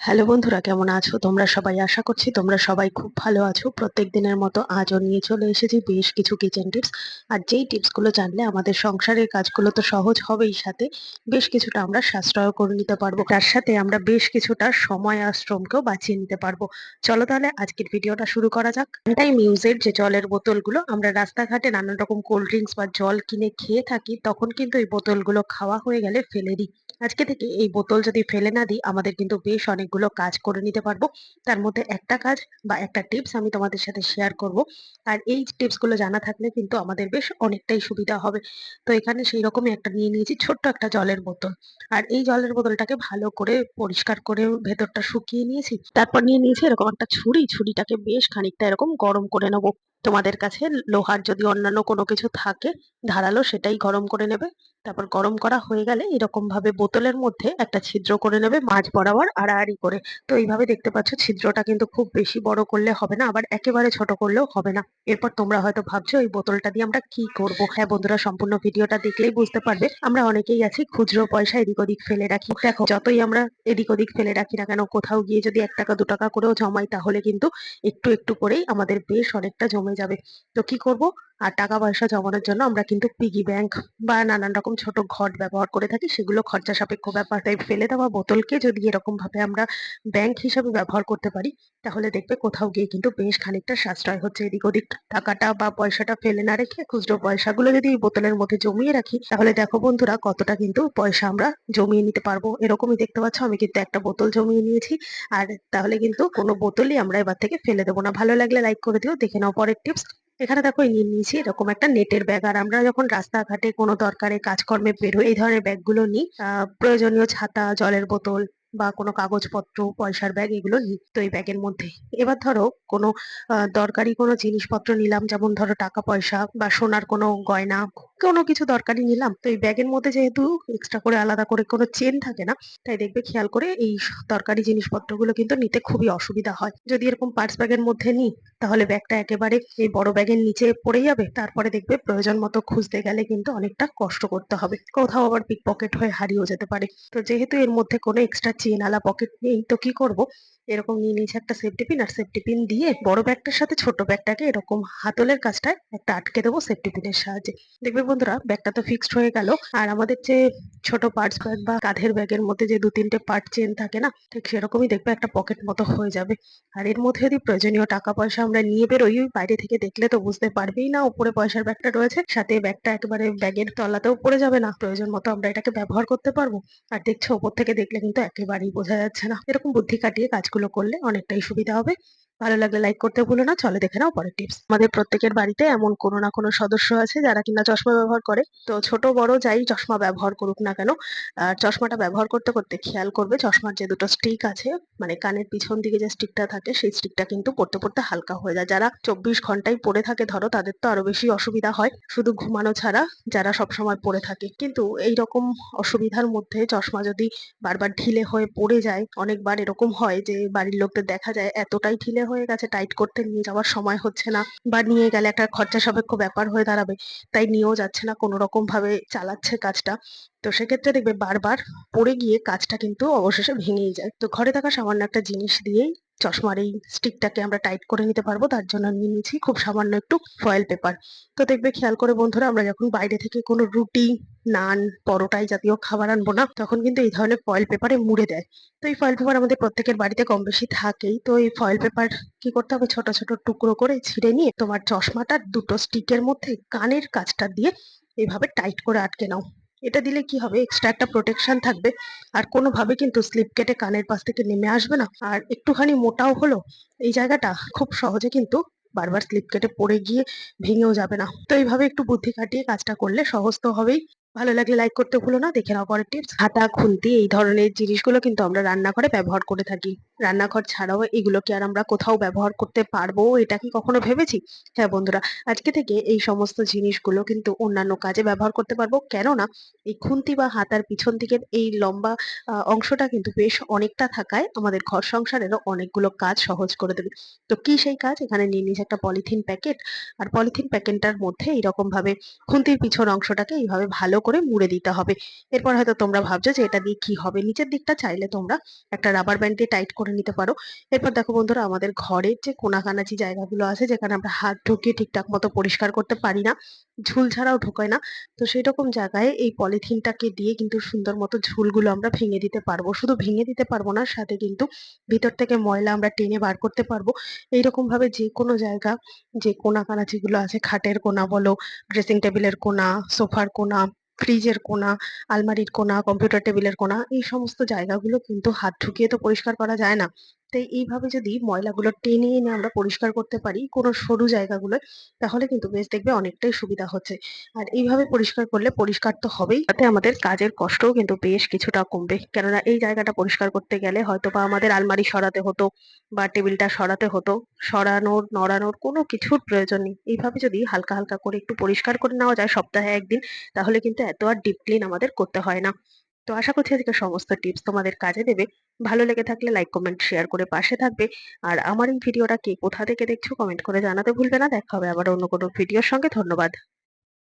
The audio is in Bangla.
হ্যালো বন্ধুরা, কেমন আছো তোমরা সবাই? আশা করছি তোমরা সবাই খুব ভালো আছো। প্রত্যেক দিনের মতো আজও নিয়ে চলে এসেছি বেশ কিছু কিচেন টিপস। আর যেই টিপসগুলো জানলে আমাদের সংসারের কাজগুলো তো সহজ হবেই, সাথে বেশ কিছুটা আমরা সাশ্রয় করে নিতে পারবো। তার সাথে আমরা বেশ কিছুটা সময় আর শ্রমকেও বাঁচিয়ে নিতে পারবো। চলো তাহলে আজকের ভিডিওটা শুরু করা যাক। টাইম ইউজের যে জলের বোতলগুলো আমরা রাস্তাঘাটে নানান রকম কোল্ড ড্রিঙ্কস বা জল কিনে খেয়ে থাকি, তখন কিন্তু এই বোতলগুলো খাওয়া হয়ে গেলে ফেলে দিই। আজকে থেকে এই বোতল যদি ফেলে না দিই, আমাদের কিন্তু বেশ অনেকগুলো কাজ করে নিতে পারবো। তার মধ্যে একটা কাজ বা একটা টিপস আমি তোমাদের সাথে শেয়ার করব। আর এই টিপস গুলো জানা থাকলে কিন্তু আমাদের বেশ অনেকটাই সুবিধা হবে। তো এখানে সেই রকমই একটা নিয়ে নিয়েছি, ছোট্ট একটা জলের বোতল। আর এই জলের বোতলটাকে ভালো করে পরিষ্কার করে ভেতরটা শুকিয়ে নিয়েছি। তারপর নিয়ে নিয়েছি এরকম একটা ছুরিটাকে বেশ খানিকটা এরকম গরম করে নেবো। তোমাদের কাছে লোহার যদি অন্যান্য কোনো কিছু থাকে ধারালো, সেটাই গরম করে নেবে। তারপর গরম করা হয়ে গেলে এরকম ভাবে বোতলের মধ্যে একটা ছিদ্র করে নেবে, মাঝ বরাবর আড়াআড়ি করে। তো এইভাবে দেখতে পাচ্ছ, ছিদ্রটা কিন্তু খুব বেশি বড় করলে হবে না, আবার একেবারে ছোট করলেও হবে না। এরপর তোমরা হয়তো ভাবছো এই বোতলটা দিয়ে আমরা কি করব। হ্যাঁ বন্ধুরা, সম্পূর্ণ ভিডিওটা দেখলেই বুঝতে পারবে। আমরা অনেকেই আছি খুচরো পয়সা এদিক ওদিক ফেলে রাখি। দেখো, যতই আমরা এদিক ওদিক ফেলে রাখি না কেন, কোথাও গিয়ে যদি 1 টাকা 2 টাকা করেও জমাই, তাহলে কিন্তু একটু একটু করেই আমাদের বেশ অনেকটা জমে যাবে। তো কি করব, আর টাকা পয়সা জমানোর জন্য আমরা কিন্তু পিগি ব্যাংক বা নানান রকম ছোট ঘট ব্যবহার করে থাকি। সেগুলো খরচা সাপেক্ষ ব্যাপার। তাই ফেলে দেওয়া বোতলকে যদি এরকম ভাবে আমরা ব্যাংক হিসাবে ব্যবহার করতে পারি, তাহলে দেখবে কোথাও গিয়ে কিন্তু বেশ খানিকটা সাশ্রয় হচ্ছে। এদিক ওদিক টাকাটা বা পয়সাটা ফেলে না রেখে খুচরো পয়সাগুলো যদি এই বোতলের মধ্যে জমিয়ে রাখি, তাহলে দেখো বন্ধুরা, কতটা কিন্তু পয়সা আমরা জমিয়ে নিতে পারবো। এরকমই দেখতে পাচ্ছ, আমি কিন্তু একটা বোতল জমিয়ে নিয়েছি। আর তাহলে কিন্তু কোনো বোতলই আমরা এবার থেকে ফেলে দেবো না। ভালো লাগলে লাইক করে দিও। দেখে নাও পরের টিপস। এখানে দেখো, এই নিয়ে নিয়েছি এরকম একটা নেটের ব্যাগ। আর আমরা যখন রাস্তাঘাটে কোনো দরকারে কাজকর্মে বেরোই, এই ধরনের ব্যাগগুলো নিই। প্রয়োজনীয় ছাতা, জলের বোতল বা কোনো কাগজপত্র, পয়সার ব্যাগ, এগুলো নিই তো এই ব্যাগের মধ্যে। এবার ধরো কোনো দরকারি কোনো জিনিসপত্র নিলাম, যেমন ধরো টাকা পয়সা বা সোনার কোনো গয়না, কোনো কিছু দরকারি নিলাম। তো এই ব্যাগের মধ্যে যেহেতু এক্সট্রা করে আলাদা করে কোনো চেন থাকে না, তাই দেখবে খেয়াল করে এই দরকারি জিনিসপত্রগুলো কিন্তু নিতে খুবই অসুবিধা হয়। যদি এরকম পার্স ব্যাগের মধ্যে নিই, তাহলে ব্যাগটা একেবারে এই বড় ব্যাগের নিচে পড়ে যাবে। তারপরে দেখবে প্রয়োজন মতো খুঁজতে গেলে কিন্তু অনেকটা কষ্ট করতে হবে, কোথাও আবার পিক পকেট হয়ে হারিয়েও যেতে পারে। তো যেহেতু এর মধ্যে কোনো এক্সট্রা চেন আলা পকেট নেই, তো কি করব, এরকম নিয়ে নিয়েছি একটা সেফটি পিন। আর সেফটি পিন দিয়ে বড় ব্যাগটার সাথে ছোট ব্যাগটাকে এরকম হাতলের কাজটায় একটা আটকে দেবো সেফটি পিনের সাহায্যে। দেখবে বন্ধুরা, ব্যাগটা তো ফিক্সড হয়ে গেল। আর আমাদের যে ছোট পার্স ব্যাগ বা কাঁধের ব্যাগের মধ্যে যে 2-3টে পার্ট চেন থাকে না, ঠিক সেরকমই দেখবে একটা পকেট মতো হয়ে যাবে। আর এর মধ্যে যদি প্রয়োজনীয় টাকা পয়সা আমরা নিয়ে বেরোই, ওই বাইরে থেকে দেখলে তো বুঝতে পারবেই না উপরে পয়সার ব্যাগটা রয়েছে। সাথে ব্যাগটা একেবারে ব্যাগের তলাতেও পড়ে যাবে না, প্রয়োজন মতো আমরা এটাকে ব্যবহার করতে পারবো। আর দেখছো, ওপর থেকে দেখলে কিন্তু একেবারেই বোঝা যাচ্ছে না। এরকম বুদ্ধি খাটিয়ে কাজগুলো করলে অনেকটাই সুবিধা হবে। ভালো লাগলে লাইক করতে ভুলো না। চলো দেখে নাও পরের টিপস। আমাদের প্রত্যেকের বাড়িতে এমন কোনো না কোনো সদস্য আছে যারা কিনা চশমা ব্যবহার করে। তো ছোট বড় যাই চশমা ব্যবহার করুক না কেন, আর চশমাটা ব্যবহার করতে করতে খেয়াল করবে চশমার যে দুটো স্টিক আছে, মানে কানের পিছন দিকে যে স্টিকটা থাকে, সেই স্টিকটা কিন্তু পড়তে পড়তে হালকা হয়ে যায়। যারা 24 ঘন্টাই পরে থাকে ধরো, তাদের তো আরো বেশি অসুবিধা হয় শুধু ঘুমানো ছাড়া। যারা সব সময় পরে থাকে, কিন্তু এই রকম অসুবিধার মধ্যে চশমা যদি বারবার ঢিলে হয়ে পড়ে যায়, অনেকবার এরকম হয় যে বাড়ির লোকদের দেখা যায় এতটাই ঢিলে হয়ে গেছে, টাইট করতে নিয়ে যাওয়ার সময় হচ্ছে না, বা নিয়ে গেলে একটা খরচা সাপেক্ষ ব্যাপার হয়ে দাঁড়াবে, তাই নিয়েও যাচ্ছে না, কোনো রকম ভাবে চালাচ্ছে কাজটা। তো সেক্ষেত্রে দেখবে বারবার পড়ে গিয়ে কাজটা কিন্তু অবশেষে ভেঙেই যায়। তো ঘরে থাকা সামান্য একটা জিনিস দিয়েই চশমার এই স্টিকটাকে আমরা টাইট করে নিতে পারবো। তার জন্য নিয়ে নিয়েছি খুব সামান্য একটু ফয়েল পেপার। তো দেখবে খেয়াল করে বন্ধুরা, আমরা যখন বাইরে থেকে কোনো রুটি, নান, পরোটাই জাতীয় খাবার আনবো না, তখন কিন্তু এই ধরনের ফয়েল পেপারে মুড়ে দেয়। তো এই ফয়েল পেপার আমাদের প্রত্যেকের বাড়িতে কম বেশি থাকেই। তো এই ফয়েল পেপার কি করতে হবে, ছোট ছোট টুকরো করে ছিঁড়ে নিয়ে তোমার চশমাটার দুটো স্টিকের মধ্যে কানের কাছটা দিয়ে এইভাবে টাইট করে আটকে নাও। এটা দিলে কি হবে, এক্সট্রা একটা প্রোটেকশন থাকবে। আর কোনোভাবে কিন্তু স্লিপ কেটে কানের পাশ থেকে নেমে আসবে না, আর একটুখানি মোটাও হলো এই জায়গাটা, খুব সহজে কিন্তু বারবার স্লিপ কেটে পড়ে গিয়ে ভেঙেও যাবে না। তো এইভাবে একটু বুদ্ধি খাটিয়ে কাজটা করলে সহজ তো হবেই। ভালো লাগলে লাইক করতে ভুলো না। দেখে নাও পরের টিপস। হাতা, খুন্তি, এই ধরনের জিনিসগুলো কিন্তু আমরা রান্নাঘরে ব্যবহার করে থাকি। রান্নাঘর ছাড়াও এগুলো কি আর আমরা কোথাও ব্যবহার করতে পারবো, এটা কি কখনো ভেবেছি? হ্যাঁ বন্ধুরা, আজকে থেকে এই সমস্ত জিনিসগুলো কিন্তু অন্যান্য কাজে ব্যবহার করতে পারবো। কেননা এই খুন্তি বা হাতার পিছন দিকের এই লম্বা অংশটা কিন্তু বেশ অনেকটা থাকায় আমাদের ঘর সংসারেরও অনেকগুলো কাজ সহজ করে দেবে। তো কি সেই কাজ, এখানে নিয়ে নিয়েছি একটা পলিথিন প্যাকেট। আর পলিথিন প্যাকেটটার মধ্যে এইরকম ভাবে খুন্তির পিছন অংশটাকে এইভাবে ভালো করে মুড়ে দিতে হবে। এরপর হয়তো তোমরা ভাবছো যে এটা দিয়ে কি হবে, নিচের দিকটা চাইলে তোমরা একটা রাবার ব্যান্ড দিয়ে টাইট করে নিতে পারো। এরপর দেখো বন্ধুরা, আমাদের ঘরের যে কোনাকানাচি জায়গাগুলো আছে যেখানে আমরা হাত ঢুকিয়ে ঠিকঠাক মতো পরিষ্কার করতে পারি না, ঝুল ছাড়াও ঢোকায় না, তো সেই রকম জায়গায় এই পলিথিনটাকে দিয়ে কিন্তু সুন্দর মতো ঝুলগুলো আমরা ভেঙে দিতে পারবো। শুধু ভেঙে দিতে পারবো না, সাথে কিন্তু ভিতর থেকে ময়লা আমরা টেনে বার করতে পারবো। এইরকম ভাবে যে কোনো জায়গা, যে কোনা কানাচি গুলো আছে, খাটের কোনা বলো, ড্রেসিং টেবিলের কোনা, সোফার কোনা, ফ্রিজের কোনা, আলমারির কোনা, কম্পিউটার টেবিলের কোনা, এই সমস্ত জায়গাগুলো কিন্তু হাত ঢুকিয়ে তো পরিষ্কার করা যায় না। তাই এইভাবে যদি ময়লাগুলো টেনে এনে আমরা পরিষ্কার করতে পারি কোনো সরু জায়গাগুলো, তাহলে কিন্তু বেশ দেখবে অনেকটাই সুবিধা হচ্ছে। আর এইভাবে পরিষ্কার করলে পরিষ্কার তো হবেই, তাতে আমাদের কাজের কষ্টও কিন্তু বেশ কিছুটা কমবে। কেননা এই জায়গাটা পরিষ্কার করতে গেলে হয়তো বা আমাদের আলমারি সরাতে হতো বা টেবিলটা সরাতে হতো, সরানোর নড়ানোর কোনো কিছুর প্রয়োজন নেই। এইভাবে যদি হালকা হালকা করে একটু পরিষ্কার করে নেওয়া যায় সপ্তাহে একদিন, তাহলে কিন্তু এত আর ডিপ ক্লিন আমাদের করতে হয় না। তো আশা করছি আজকে সমস্ত টিপস তোমাদের কাজে দেবে। ভালো লেগে থাকলে লাইক কমেন্ট শেয়ার করে পাশে থাকবে। আর আমার এই ভিডিওটা কে কোথা থেকে দেখছো কমেন্ট করে জানাতে ভুলবে না। দেখা হবে আবার অন্য কোনো ভিডিওর সঙ্গে। ধন্যবাদ।